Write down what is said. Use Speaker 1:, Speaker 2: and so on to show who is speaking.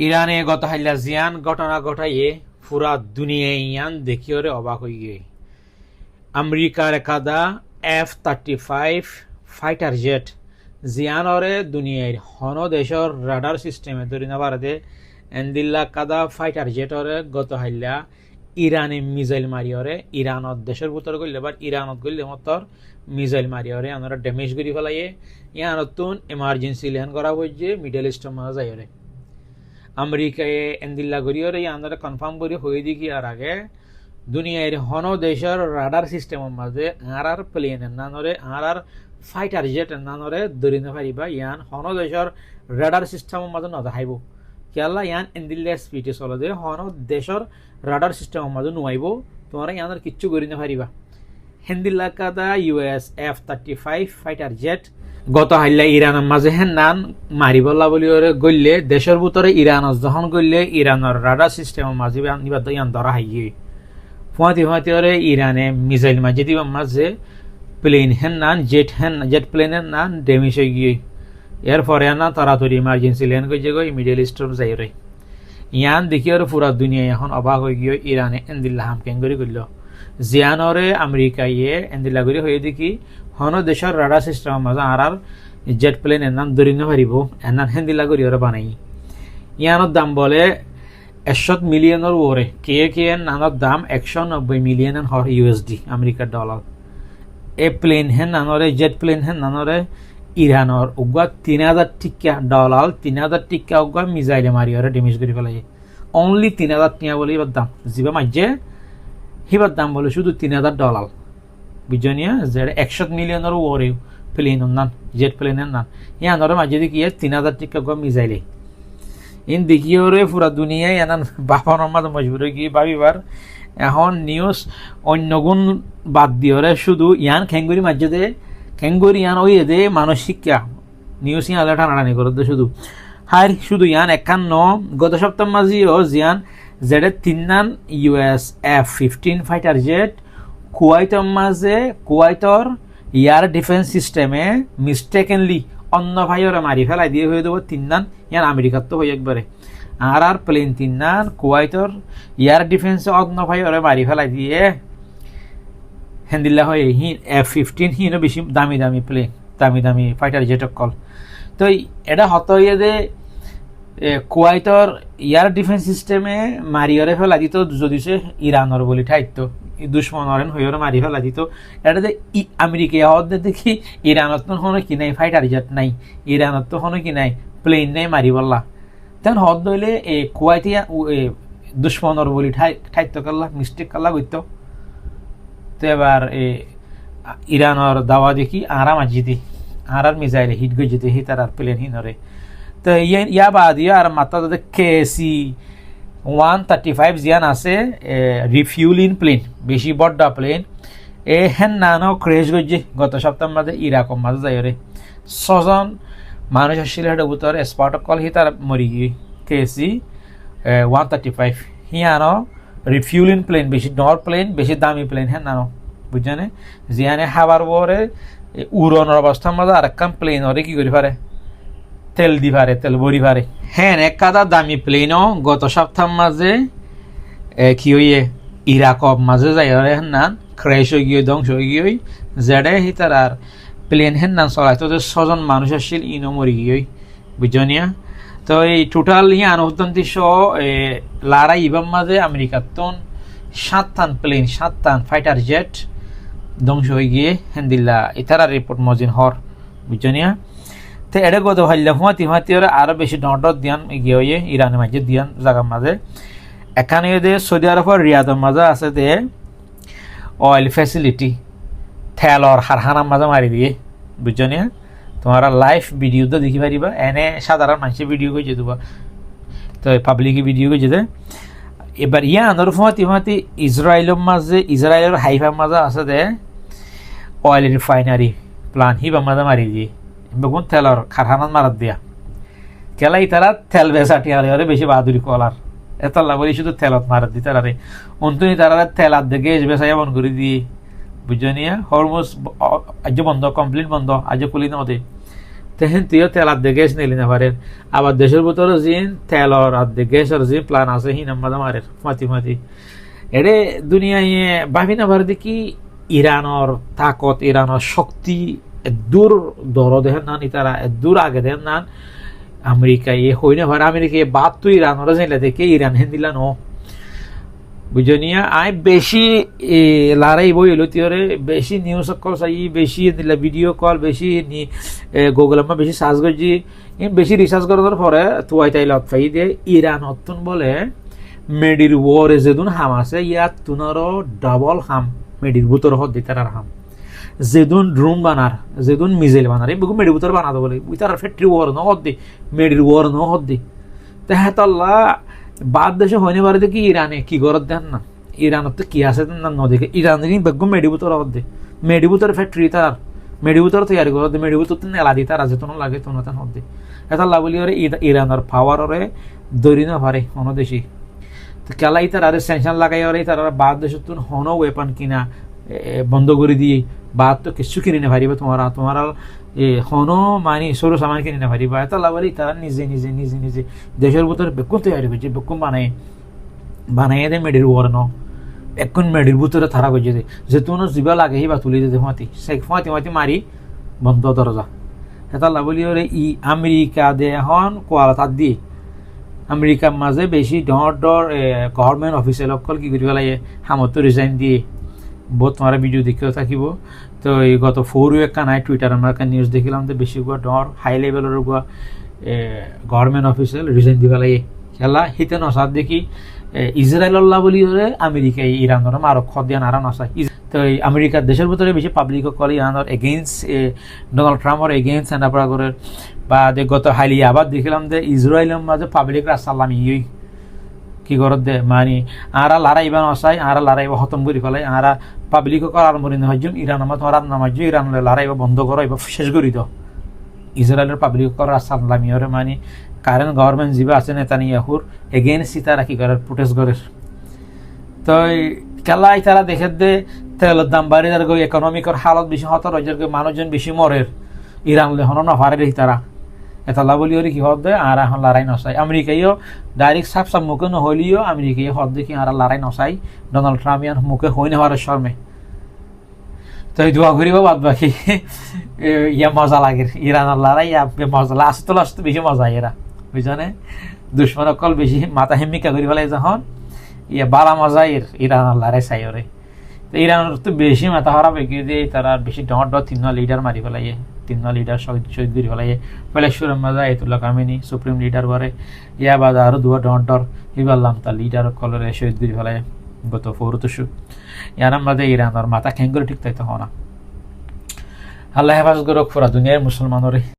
Speaker 1: ইরানে গত হাইলা জিয়ান ঘটনা ঘটাইয়ে পুরা দুনিয়ায় ইয়ান দেখিওরে অবাক হয়ে গিয়ে আমেরিকার একাদা F-35 ফাইটার জেট জিয়ানরে দুনিয়ার হন দেশর রাডার সিস্টেমে ধরি না ভারতে এন্দিল্লা কাদা ফাইটার জেটরে গত হাইলা ইরানে মিসাইল মারিয়রে ইরানত দেশের ভিতর গইলে বাট ইরানত গইলে মতর মিসাইল মারিয়রে আমরা ড্যামেজ করি ফেলাইয়ে ইয়ানতুন এমার্জেন্সি ল্যান্ড করা হয়েছে মিডল ইস্টের মাঝে যাইরে আমেরিকায় এন্দিল্লা করিয়রে আমরা কনফার্ম করি হয়ে দেখি আর আগে দুনিয়ার হন দেশের রাডার সিস্টেমের মাঝে আর প্লেনের নানরে আর ফাইটার জেটের নানরে ধরি না পারিবা ইয়ান হন দেশের রাডার সিস্টেমের মাঝে নদাহাইব কেলা ইয়ান এন্দিল্লা স্পিডে চলে যে হন দেশের রাডার সিস্টেমের মাঝে নুয়াইব তোমরা ইয়ানের কিচ্ছু করি না পারিবা হেন্দিল্লা কাদা US F-35 ফাইটার জেট গত হাইলা ইরানের মাঝে নান মারিবল্লা বলি গইলে দেশের ভিতরে ইরানত যখন গইলে ইরানের রাডার সিস্টেমের মাঝে নিবাদ ইয়ান ধরা হাইয়ে ফুয়াতি ওরে ইরানে মিসাইল মাঝে দিবার মাঝে প্লেন নান জেট প্লেনের নান ড্যামেজ হয়ে গিয়ে এরপরে না তাড়াতাড়ি ইমার্জেন্সি ল্যান্ড করে গিয়ে মিডল ইস্টর যাই রে ইয়ান দেখি আর পুরা দুনিয়া এখন অবাক হয়ে গিয়ে ইরানে এন্দিল্লা হামকেন করে করল জিয়ানরে আমেরিকায় এন্দিল্লা করে হয়ে দেখি হন দেশের রাডার সিস্টেমের মাঝে আর জেট প্লেন নাম ধরি না পারিব এনান হেন্দিল্লা করে ওরা বানাই ইয়ানোর দাম বলে 100 মিলিয়নের ওরে কে নানোর দাম 190 মিলিয়ন হর USD আমেরিকার ডলার এ প্লেন নানরে জেট প্লেন নানরে ইরানর উগা 3000 টিকা ডলার 3000 টিকা উগা মিসাইলে মারি ওরা ড্যামেজ করে ফেলাই অনলি 3000 টিকা বলে এবার দাম জিবা মাঝে হিবার দাম বলে শুধু $3000 বুঝনিয়া যে 100 মিলিয়নের ওরে প্লেন নান জেট প্লেনের নান ইয়ানরে মাঝে দেখি 3000 টিকা উগা মিসাইলে ইন দেখিওরে পুরা দুনিয়ায় এনান বাবার মাঝে মজবুর গিয়ে ভাবিবার এখন নিউজ অন্য গুণ বাদ দিওরে শুধু ইয়ান খেঙ্গুরি মাঝে দে খেঙ্গুরি ইয়ান ওই দে মানুষ শিক্ষা নিউজ ইয়ান আলাদা টানাটানি করে শুধু হার শুধু ইয়ান একান্ন গত সপ্তাহ মাঝেও জিয়ান জেডে তিনান US F-15 ফাইটার জেট কুয়াইতের মাঝে কুয়াইতর ইয়ার ডিফেন্স সিস্টেমে মিস্টেকেনলি অন্য ভাইওরা মারি ফেলাই দিয়ে হয়ে দেবো তিনান ইয়ান আমেরিকার তো হয়ে একবারে আর প্লেন তিনান কুয়াইতর ইয়ার ডিফেন্সে অন্য ভাইওরা মারি ফেলাই দিয়ে হেন্দিল্লা হয়ে F-15 হিনও বেশি দামি প্লেন দামি ফাইটার জেটক কল তো এটা হত হয়ে দে কুয়াইতর ইয়ার ডিফেন্স সিস্টেমে মারিয়রে ফেলা দিত যদি সে ইরানর বলি ঠাইতো দুশ্মনরেন হইরে মারি ফেলা দিত এটা যে আমেরিকা হদ দেখি ইরানত তো হনো কি নাই ফাইটার জেট নাই ইরানত তো হনো কি নাই প্লেন নাই মারি বললা তখন হদ দইলে কুয়াইতিয়া দুশ্মনর বলি ঠাইতো করলা মিস্টেক করলা করতো তো এবার ইরানর দাওয়া দেখি আরাম আজিদি আর মিসাইলে হিট গই যেতে হি তার প্লেন হিনরে তো ইয়া বাদ আর মাত্রা যাতে KC-135 জিয়ান আছে রিফিউলিং প্লেন বেশি বড় প্লেন নানো ক্রেশ গইছে গত সপ্তাহ মাঝে ইরাকর মাঝে যাই রে 6জন মানুষ আসছিল হেটার ভিতরে স্পট কল হি তার মরি গিয়ে KC-135 হিয়ানো রিফিউলিং প্লেন বেশি নর প্লেন বেশি দামি প্লেন নানো বুঝছেন জিয়ানে হাবার পরে উড়ানোর অবস্থার মাঝে আরেকখান প্লেন ওরে কি করি পারে তেল দি পারে তেল ভরি পারে একাদা দামি প্লেনও গত সপ্তাহ মাঝে কি হইয়ে ইরাকব মাঝে যাই নান ক্র্যাশ হয়ে গিয়ে ধ্বংস হয়ে গিয়ে জেডে হি তার আর প্লেন নান চলাইতো যে 6জন মানুষ আসছিল ইনো মরি গিয়ে বুঝনিয়া তো এই টোটাল আনুদান্তি সহ লাড়াই ইবাম মাঝে আমেরিকার তন 7 প্লেন 7 ফাইটার জেট ধ্বংস হয়ে গিয়ে হেন্দিল্লা ইতারা রিপোর্ট মজিন হর বুঝনিয়া তো এটা গত হাইলা হুঁয়াতি ওরা আরো বেশি ডট দিয়ান গিয়ে হয়ে ইরানের মাঝে দিয়ান জায়গার মাঝে এখানে সৌদি আরবের রিয়াদের মাঝে আছে দে অয়েল ফ্যাসিলিটি তেলর হারহানার মাঝে মারি দিয়ে বুঝছনি তোমারা লাইভ ভিডিও তো দেখি পারিবা এনে সাধারণ মানুষের ভিডিও করে যেতে তো পাবলিক ভিডিও করে যেতে এবার আনার হুঁয়াতি ইসরায়েলের হাইফার মাঝে আছে দে অয়েল রিফাইনারি প্লান হিবার মাঝে মারি দিয়ে বেগুন তেলর কারখানাত মারাত দিয়া কেলাই তারা তেল বেচাটি আরে বেশি বাহাদুরি কলার এত বলি শুধু তেলত মারাত দি তারা অন্তনি তারা তেল আর দেখে বেচাই বন্ধ করে দিয়ে বুঝনিয়া হরমোজ আজ বন্ধ কমপ্লিট বন্ধ আজ খুলি নদে তেহেন তুইও তেল আর্ধেক গ্যাস নিলি না পারেন আবার দেশের ভিতরে জিন তেলর আর্ধেক গ্যাসের যে প্ল্যান আছে হিনাম মাদা মারের মাতি এরে দুনিয়ায় ভাবি না পারে দেখি ইরানর তাকত ইরানর শক্তি দূর দর দেহেন নান ইতারা দূর আগে দেহেন নান আমেরিকা হই না পারে আমেরিকা বাদ তো ইরানর যাইলে দেখে ইরান হেন দিলা ন বুঝনিয়া আই বেশি লড়াই বই এলো তিওরে বেশি নিউজ কল চাই বেশি দিলা ভিডিও কল বেশি গুগল মা বেশি সার্চ করছি বেশি রিসার্চ করার পরে তুয়াই তাই লত ফাই দিয়ে ইরান অত্যন বলে মেডির ওয়ারে যেদিন হাম আছে ইয়াত তুনারও ডাবল হাম মেডির বুতর হদ দি তার হাম যেদিন ড্রোন বানার যেদিন মিজাইল বানার এই মেডির বুতর বানাতে বলে উই তার ফ্যাক্টরি ওয়ার ন হদ দি মেডির ওয়ার ন হদ দি তেহাতাল্লা বাদ দেশে হয়নি পারে দেখি ইরানে কি গরত দেন না ইরানত তো কি আছে না নদীকে ইরান দেখি বেগ মেডিবুতর হদ্দে মেডিবুতর ফ্যাক্টরি তার মেডিবুতর তৈরি করত মেডিবুতর তো নেলা দিতার আছে তোন লাগে তোন তান হদ্দে এটা লাভলি ওরে ইরানের পাওয়ার ওরে দরি না পারে কোনো দেশি তো কেলাই তার আরে স্যাংশন লাগাই ওরে তার বাদ দেশে তুন হনো ওয়েপন কিনা বন্ধ করে দিয়ে বাদ তো কিছু কিনে না পারিবে তোমার হনো মানে সরু সামান কিনে না পারিবা এটা লাভলি তারা নিজে দেশের ভিতরে বেকুন তৈরি করছে বেকুন বানাই দে মেডির ওয়ার ন এখন মেডির ভিতরে থারা করছে যে তুন যিবা লাগে হিবা তুলি দে ফাঁতি মারি বন্ধ দরজা এটা লাভলি ওরে আমেরিকা দে এখন কোয়ালাতার দিয়ে আমেরিকার মাঝে বেশি ডর গভর্নমেন্ট অফিসিয়াল অকল কি করি পেলাই হামতো রিজাইন দিয়ে বহুত তোমার ভিডিও দেখেও থাকিব তো এই গত 4 উইক কানায় টুইটার আমরা একটা নিউজ দেখিলাম তো বেশি গুয়া ডর হাই লেভেলের গুয়া গভর্নমেন্ট অফিসিয়াল রিজাইন দি পেলাই খেলা হিতে নসাদ দেখি ইসরায়েল্লাহ বলি ধরে আমেরিকায় ইরানের আরো খদিয়ান আরা নসাই তো এই আমেরিকার দেশের ভিতরে বেশি পাবলিক কল ইরানের এগেইনস্ট ডোনাল্ড ট্রাম্পের এগেইনস্ট এন্ডাপরা করে বা গত হাইলি আবার দেখলাম যে ইসরায়েলের মাঝে পাবলিক রাসালাম ইই কি করত দে মানে আরা লড়াইবা নসাই আরা লড়াইবা খতম করে ফেলাই আরা পাবলিক করার মরিন হজুম ইরান আমার তোমার নামাজ ইরান লড়াইবা বন্ধ করো এবার শেষ করি দাও ইসরায়েলের পাবলিক করার রাসালামি ওরে মানে কারেন্ট গভর্নমেন্ট যিবা আছে নেতানিয়াহুর এগেইনস্ট তারা কি করে প্রোটেস্ট করে তো খেলাই তারা দেখে দে তেলের দাম বাড়ি তার ইকোনমিকর হালত বেশি হত রাজ্যের মানুষজন বেশি মরের ইরান লেহন না পারে তারা এটা বলি ওরে কি হদ দেয় আর এখন লড়াই নসাই আমেরিকাইও ডাইরেক্ট সাপ মুখে নহলিও আমেরিকাই হদ দেখি আর লড়াই নসাই ডোনাল্ড ট্রাম্প ইয়ান মুখে হই না হওয়ার শর্মে তো এই দোয়া করিব বাদ বাকি ইয়া মজা লাগে ইরানের লড়াই মজা আসতে বেশি মজা এরা বুঝানে দুশ্মন অকল বেশি মাথা হেমিকা করি ফেলাই যখন ইয়া বালা মজা ইরানের লড়াই চাই ওরে তো ইরানের তো বেশি মাথা হারা বেঁকে দিয়ে তারা বেশি ডট 3 লিডার মারি ফেলাই 3 লিডার শহীদ করে ফেলাই প্যালেস্টাইনের মাঝে আয়াতুল্লাহ খামেনি সুপ্রিম লিডার করে ইয়া বাদা আরো দুয়া ডর হিবাল্লাম তার লিডার কলরে শহীদ করে ফেলাই গত 4 ইয়ার মাঝে ইরানের মাথা খ্যাং করে ঠিক তাই তো হওয়া না আল্লাহ হেফাজত করুক পুরা দুনিয়ার মুসলমানরে।